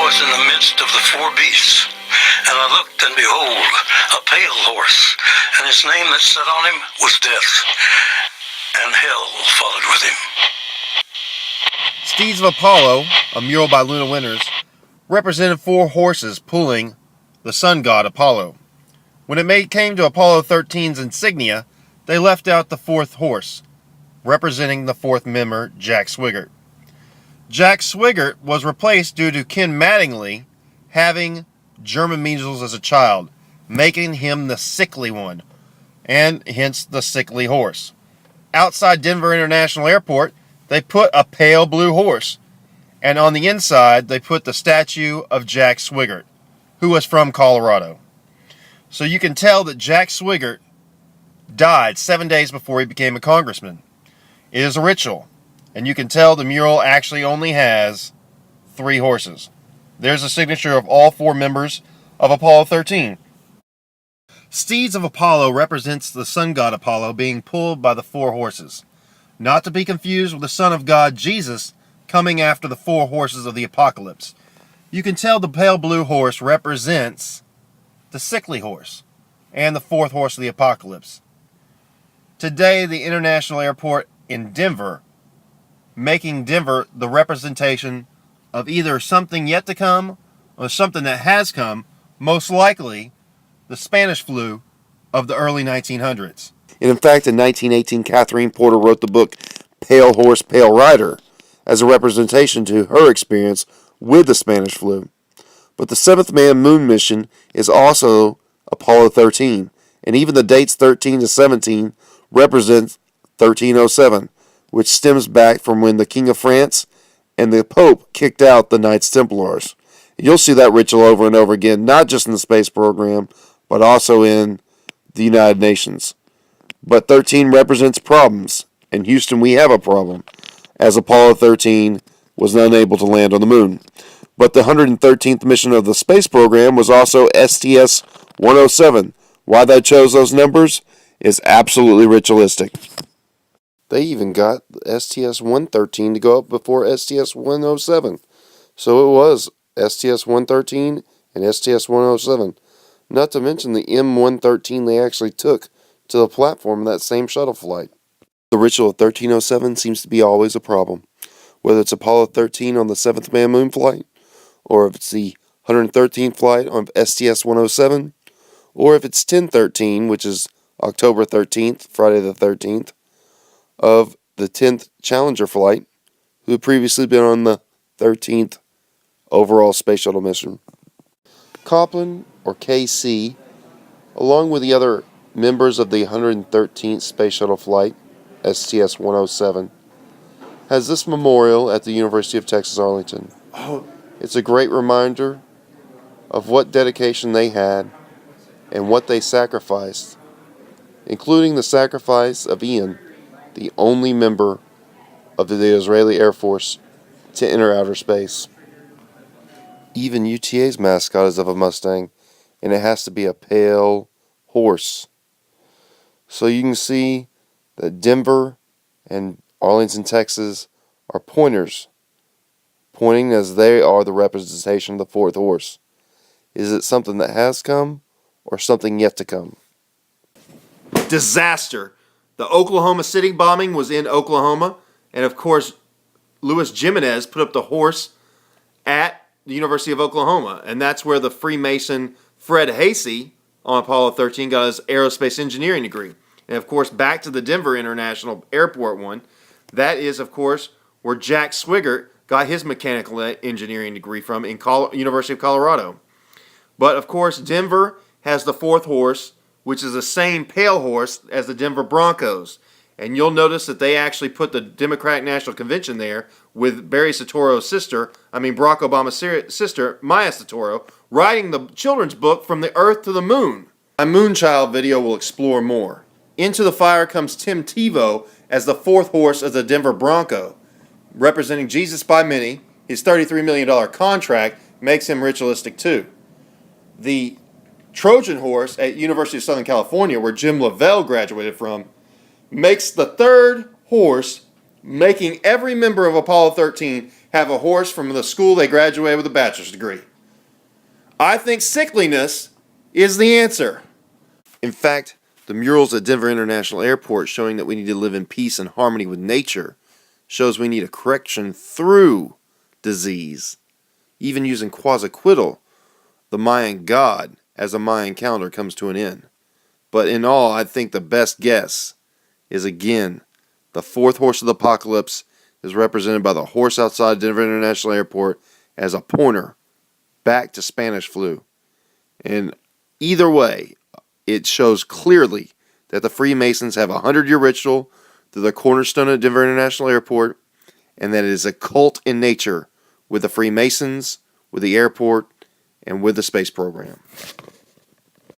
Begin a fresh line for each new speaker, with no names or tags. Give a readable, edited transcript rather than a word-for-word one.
was in the midst of the four beasts, and I looked, and behold, a pale horse, and his name that sat on him was Death, and hell followed with him.
Steeds of Apollo, a mural by Luna Winters, represented four horses pulling the sun god Apollo. When it came to Apollo 13's insignia, they left out the fourth horse, representing the fourth member, Jack Swigert. Jack Swigert was replaced due to Ken Mattingly having German measles as a child, making him the sickly one, and hence the sickly horse. Outside Denver International Airport, they put a pale blue horse, and on the inside, they put the statue of Jack Swigert, who was from Colorado. So you can tell that Jack Swigert died 7 days before he became a congressman. It is a ritual, and you can tell the mural actually only has 3 horses. There's a signature of all 4 members of Apollo 13. Steeds of Apollo represents the sun god Apollo being pulled by the 4 horses, not to be confused with the Son of God Jesus coming after the 4 horses of the apocalypse. You can tell the pale blue horse represents the sickly horse and the 4th horse of the apocalypse. Today, the International Airport in Denver, making Denver the representation of either something yet to come or something that has come, most likely the Spanish flu of the early 1900s.
And in fact, in 1918, Catherine Porter wrote the book Pale Horse, Pale Rider as a representation to her experience with the Spanish flu. But the 7th man moon mission is also Apollo 13, and even the dates 13 to 17 represent 1307, which stems back from when the King of France and the Pope kicked out the Knights Templars. And you'll see that ritual over and over again, not just in the space program, but also in the United Nations. But 13 represents problems. In Houston, we have a problem, as Apollo 13 was unable to land on the moon. But the 113th mission of the space program was also STS-107. Why they chose those numbers is absolutely ritualistic. They even got STS-113 to go up before STS-107. So it was STS-113 and STS-107. Not to mention the M113 they actually took to the platform of that same shuttle flight. The ritual of 1307 seems to be always a problem. Whether it's Apollo 13 on the 7th man moon flight, or if it's the 113th flight on STS-107, or if it's 1013, which is October 13th, Friday the 13th, of the 10th Challenger flight, who had previously been on the 13th overall space shuttle mission. Copland, or KC, along with the other members of the 113th space shuttle flight, STS-107, has this memorial at the University of Texas Arlington. It's a great reminder of what dedication they had and what they sacrificed, including the sacrifice of Ian, the only member of the Israeli Air Force to enter outer space. Even UTA's mascot is of a Mustang, and it has to be a pale horse. So you can see that Denver and Arlington, Texas are pointers, pointing as they are the representation of the 4th horse. Is it something that has come or something yet to come?
Disaster. The Oklahoma City bombing was in Oklahoma, and of course, Luis Jimenez put up the horse at the University of Oklahoma, and that's where the Freemason Fred Hasey on Apollo 13 got his aerospace engineering degree. And of course, back to the Denver International Airport one, that is, of course, where Jack Swigert got his mechanical engineering degree from in University of Colorado. But of course, Denver has the 4th horse, which is the same pale horse as the Denver Broncos. And you'll notice that they actually put the Democratic National Convention there with Barry Soetoro's Barack Obama's sister, Maya Soetoro, writing the children's book From the Earth to the Moon. My Moonchild video will explore more. Into the fire comes Tim Tebow as the 4th horse of the Denver Bronco. Representing Jesus by many, his $33 million contract makes him ritualistic too. The Trojan horse at University of Southern California, where Jim Lavelle graduated from, makes the 3rd horse making every member of Apollo 13 have a horse from the school they graduated with a bachelor's degree. I think sickliness is the answer. In fact, the murals at Denver International Airport showing that we need to live in peace and harmony with nature shows we need a correction through disease. Even using Quetzalcoatl, the Mayan god, as a Mayan calendar comes to an end. But in all, I think the best guess is, again, the fourth horse of the apocalypse is represented by the horse outside Denver International Airport as a pointer back to Spanish flu. And either way, it shows clearly that the Freemasons have a 100-year ritual through the cornerstone of Denver International Airport, and that it is a cult in nature with the Freemasons, with the airport, and with the space program.